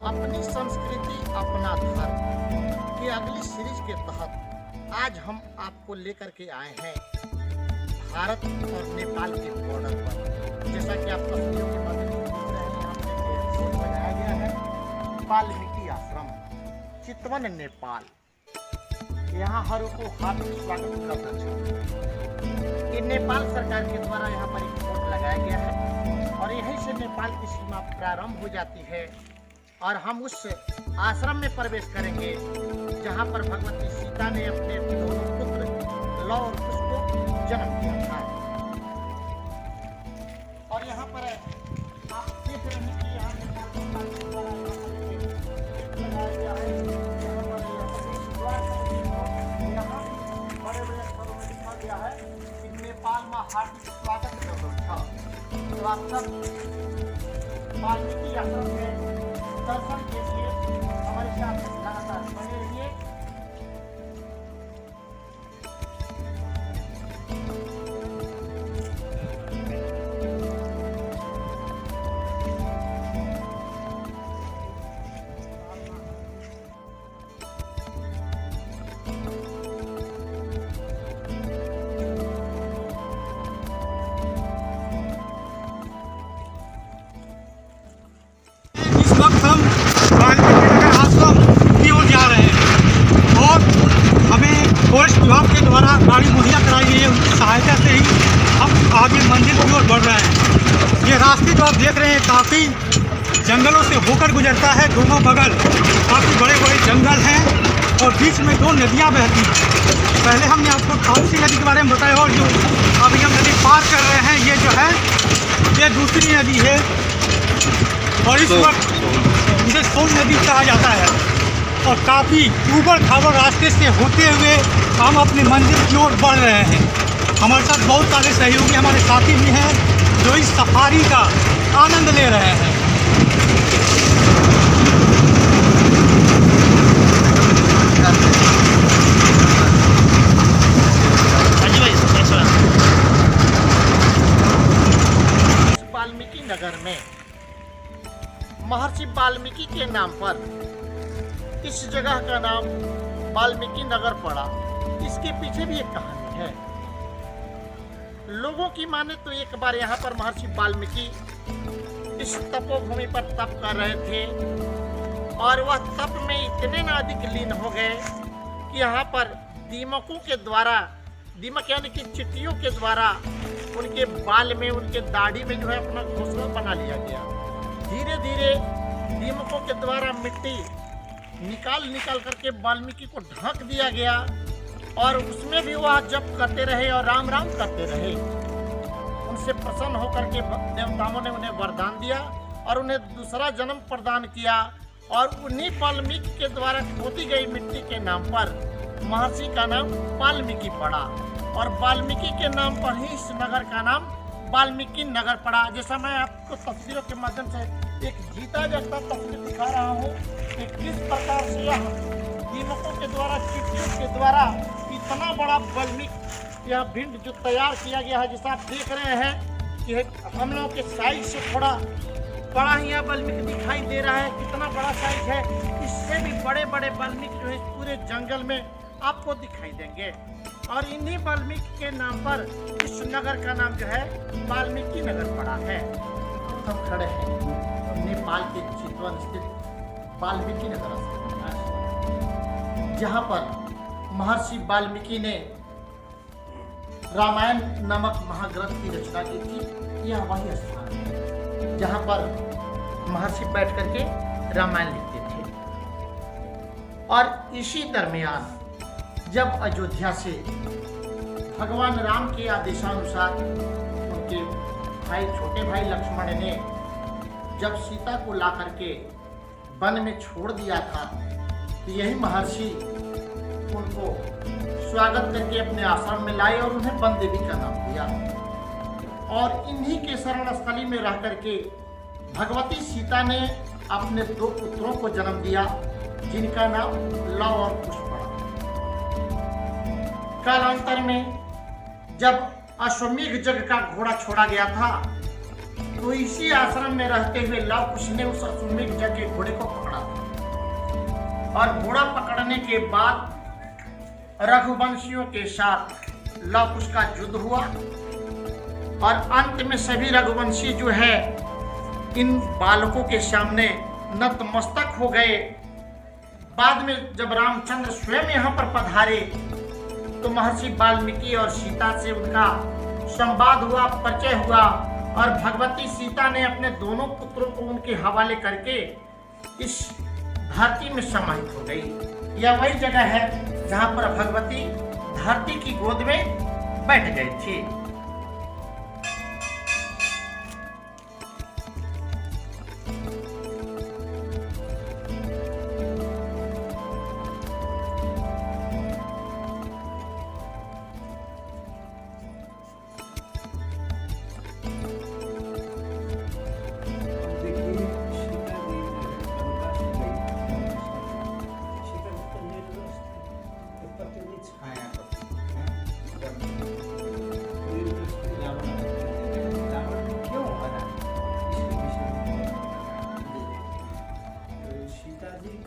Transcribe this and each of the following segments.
अपनी संस्कृति अपना धर्म की अगली सीरीज के तहत आज हम आपको लेकर के आए हैं भारत और नेपाल के बॉर्डर पर। जैसा कि आप तस्वीरों के माध्यम से देख रहे हैं, यहाँ पे बोर्ड लगाया गया है वाल्मीकि आश्रम, चितवन, नेपाल। यहाँ हर को हार्दिक स्वागत करना चाहिए। ये नेपाल सरकार के द्वारा यहाँ पर एक बोर्ड लगाया गया है और यहीं से नेपाल की सीमा प्रारंभ हो जाती है और हम उस आश्रम में प्रवेश करेंगे जहाँ पर भगवती सीता ने अपने दोनों पुत्र लव और कुश को जन्म दिया था। और यहाँ पर आप देख रहे हैं कि यहाँ नेपाल के द्वारा लगाया गया है। यहाँ बड़े-बड़े अक्षरों में लिखा गया है कि नेपाल में हार्दिक स्वागत है। तो आप सब वाल्मीकि आश्रम में दर्शन के लिए हमारे साथ लगातार बने रहिए। इस वक्त हम वाल्मीकि नगर आश्रम की ओर जा रहे हैं और हमें फॉरेस्ट विभाग के द्वारा गाड़ी मुहैया कराई गई है। उनकी सहायता से ही हम आगे मंदिर की ओर बढ़ रहे हैं। ये रास्ते जो आप देख रहे हैं काफ़ी जंगलों से होकर गुजरता है। दोनों बगल काफ़ी बड़े बड़े जंगल हैं और बीच में दो नदियाँ बहती हैं। पहले हमने आपको ताउसी नदी के बारे में बताया और जो अभी हम नदी पार कर रहे हैं ये जो है ये दूसरी नदी है और इस वक्त इसे सोन नदी कहा जाता है। और काफ़ी ऊबड़ खाबड़ रास्ते से होते हुए हम अपने मंदिर की ओर बढ़ रहे हैं। हमारे साथ बहुत सारे सहयोगी हमारे साथी भी हैं जो इस सफारी का आनंद ले रहे हैं। वाल्मीकि नगर में महर्षि वाल्मीकि के नाम पर इस जगह का नाम वाल्मीकि नगर पड़ा। इसके पीछे भी एक कहानी है। लोगों की माने तो एक बार यहाँ पर महर्षि वाल्मीकि इस तपोभूमि पर तप कर रहे थे और वह तप में इतने अधिक लीन हो गए कि यहाँ पर दीमकों के द्वारा, दीमक यानी कि चिट्टियों के द्वारा उनके बाल में, उनके दाढ़ी में जो है अपना घोंसला बना लिया गया। धीरे धीरे दीमकों के द्वारा मिट्टी निकाल करके वाल्मीकि को ढक दिया गया और उसमें भी वह जप करते रहे और राम राम करते रहे। उनसे प्रसन्न होकर के देवताओं ने उन्हें वरदान दिया और उन्हें दूसरा जन्म प्रदान किया और उन्हीं वाल्मीकि के द्वारा खोदी गई मिट्टी के नाम पर महर्षि का नाम वाल्मीकि पड़ा और वाल्मीकि के नाम पर ही इस नगर का नाम वाल्मीकि नगर पड़ा। जैसा मैं आपको तस्वीरों के माध्यम से एक जीता जागता तस्वीर दिखा रहा हूँ कि किस प्रकार से यह दीमकों के द्वारा, चिट्टियों के द्वारा इतना बड़ा वाल्मीकि यह भिंड जो तैयार किया गया है। जैसा आप देख रहे हैं कि हम लोगों के साइज से थोड़ा बड़ा ही यह वाल्मीकि दिखाई दे रहा है। कितना बड़ा साइज है, इससे भी बड़े बड़े वाल्मीकि जो है पूरे जंगल में आपको दिखाई देंगे। और इन्हीं वाल्मीकि के नाम पर इस नगर का नाम जो है वाल्मीकि नगर पड़ा है। हम खड़े हैं नेपाल के चितवन स्थित वाल्मीकि नगर जहाँ पर महर्षि वाल्मीकि ने रामायण नामक महाग्रंथ की रचना की थी। यह वही स्थान है जहाँ पर महर्षि बैठ करके रामायण लिखते थे। और इसी दरमियान जब अयोध्या से भगवान राम के आदेशानुसार उनके भाई, छोटे भाई लक्ष्मण ने जब सीता को ला करके वन में छोड़ दिया था तो यही महर्षि उनको स्वागत करके अपने आश्रम में लाए और उन्हें वन देवी का नाम दिया। और इन्हीं के शरण स्थली में रह करके भगवती सीता ने अपने दो पुत्रों को जन्म दिया जिनका नाम लव और कुश पड़ा। कालांतर में जब अश्वमेघ जग का घोड़ा छोड़ा गया था तो इसी आश्रम में रहते हुए लव कुश ने उस अश्वमेघ जग के घोड़े को पकड़ा और घोड़ा पकड़ने के बाद रघुवंशियों के साथ लव कुश का युद्ध हुआ और अंत में सभी रघुवंशी जो है इन बालकों के सामने नतमस्तक हो गए। बाद में जब रामचंद्र स्वयं यहाँ पर पधारे तो महर्षि वाल्मीकि और सीता से उनका संवाद हुआ, परिचय हुआ और भगवती सीता ने अपने दोनों पुत्रों को उनके हवाले करके इस धरती में समाहित हो गई। यह वही जगह है जहाँ पर भगवती धरती की गोद में बैठ गई थी।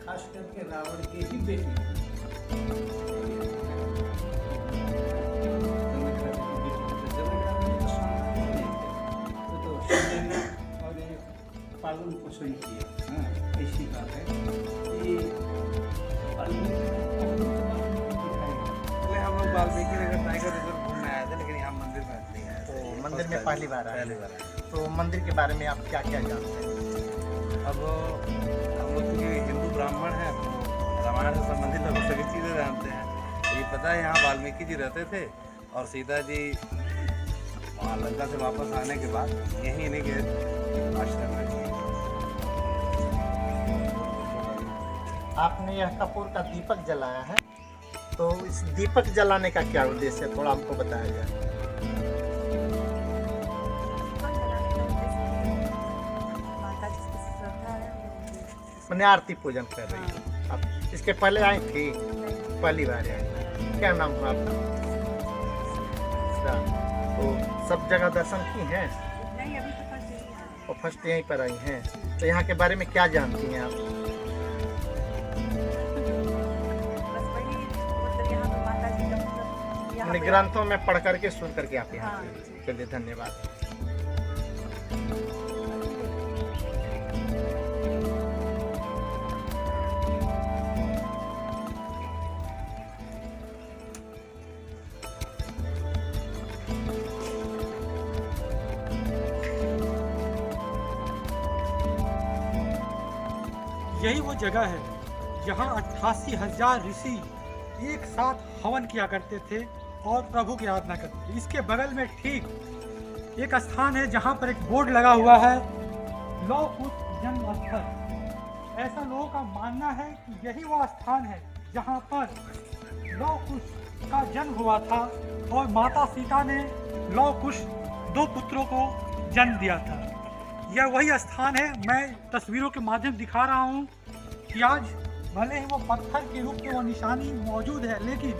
खास करके रावण के ही बेटी पालन पोषण किया। ऐसी बात है कि हम लोग वाल्मीकि नगर टाइगर रिजर्व घूमने आए थे, लेकिन यहाँ मंदिर में नहीं आए थे। तो मंदिर में पहली बार आए। तो मंदिर के बारे में आप क्या क्या जानते हैं? अब हम लोग क्योंकि हिंदू ब्राह्मण हैं तो रामायण से संबंधित लगभग सभी चीज़ें जानते हैं। ये पता है यहाँ वाल्मीकि जी रहते थे और सीता जी वहाँ लंका से वापस आने के बाद यहीं इन्हीं के आश्रम में। आपने यह कपूर का दीपक जलाया है, तो इस दीपक जलाने का क्या उद्देश्य है, थोड़ा हमको बताया जाए। मैंने आरती पूजन कर रही है। आप इसके पहले आई थी? पहली बार आई। क्या नाम हुआ आपका? तो सब जगह दर्शन की हैं? नहीं, अभी तो फर्स्ट यही है। और फर्स्ट यहीं पर आई हैं। तो यहाँ के बारे में क्या जानती हैं आप? बस वही मतलब यहाँ पे माता जी का मतलब यहाँ अपने पे ग्रंथों में पढ़ करके सुन करके आप यहाँ हाँ। पे। चलिए, धन्यवाद। यही वो जगह है जहाँ 88,000 ऋषि एक साथ हवन किया करते थे और प्रभु की आराधना करते थे। इसके बगल में ठीक एक स्थान है जहाँ पर एक बोर्ड लगा हुआ है, लौह कुश जन्म स्थल। ऐसा लोगों का मानना है कि यही वो स्थान है जहाँ पर लौह कुश का जन्म हुआ था और माता सीता ने लौह कुश 2 पुत्रों को जन्म दिया था। यह वही स्थान है। मैं तस्वीरों के माध्यम दिखा रहा हूँ कि आज भले ही वो पत्थर के रूप में वो निशानी मौजूद है, लेकिन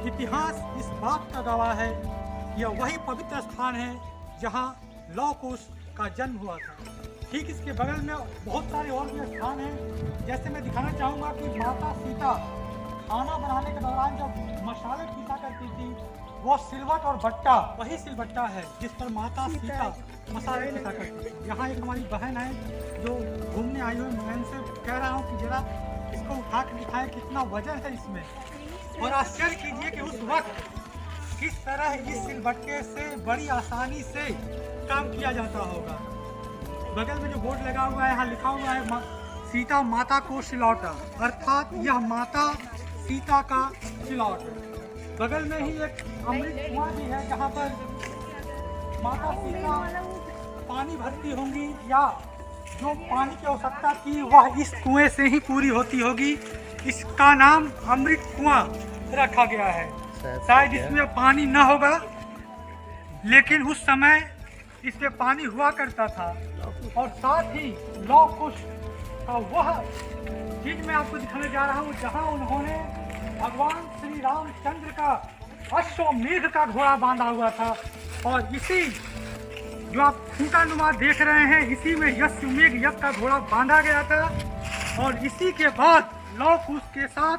इतिहास इस बात का गवाह है कि यह वही पवित्र स्थान है जहाँ लौह कुश का जन्म हुआ था। ठीक इसके बगल में बहुत सारे और भी स्थान हैं। जैसे मैं दिखाना चाहूँगा कि माता सीता खाना बनाने के दौरान जब मसाले पीसा करती थी, वो सिलवट और भट्टा वही सिलबट्टा है जिस पर माता सीता मसाले पीसा करती थी। यहाँ एक हमारी बहन है जो घूमने आई हुई, मैं उनसे कह रहा हूँ कि जरा इसको उठा कर दिखाएं कितना वजन है इसमें। और आश्चर्य कीजिए कि उस वक्त किस तरह इस सिलबट्टे से बड़ी आसानी से काम किया जाता होगा। बगल में जो बोर्ड लगा हुआ है, यहाँ लिखा हुआ है सीता माता को सिलौटा, अर्थात यह माता सीता का सिलौट है। बगल में ही एक अमृत कुआं भी है जहाँ पर माता सीता पानी भरती होंगी, या जो पानी की आवश्यकता थी वह इस कुएं से ही पूरी होती होगी। इसका नाम अमृत कुआं रखा गया है। शायद इसमें पानी न होगा, लेकिन उस समय इसमें पानी हुआ करता था। और साथ ही लौह कुश का वह चीज मैं आपको दिखाने जा रहा हूँ जहाँ उन्होंने भगवान श्री रामचंद्र का अश्वमेध का घोड़ा बांधा हुआ था। और इसी जो आप खूंटा नुमा देख रहे हैं, इसी में अश्वमेध यज्ञ का घोड़ा बांधा गया था। और इसी के बाद लौ कुश के साथ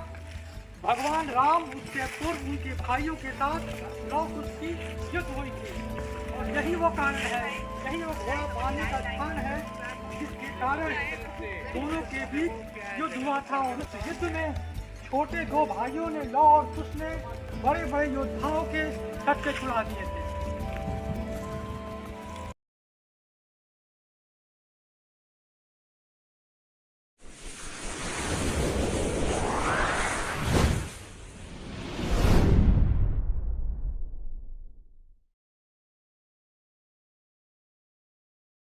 भगवान राम उसके पूर्व उनके भाइयों के साथ लौ कुश की युद्ध हुई थी। और यही वो कारण है, यही वो घोड़ा पाने का स्थान है जिसके कारण दोनों के बीच युद्ध हुआ था। और उस युद्ध में छोटे दो भाइयों ने लौ और कुश ने बड़े बड़े योद्धाओं के सत्ते छुड़ा दिए थे।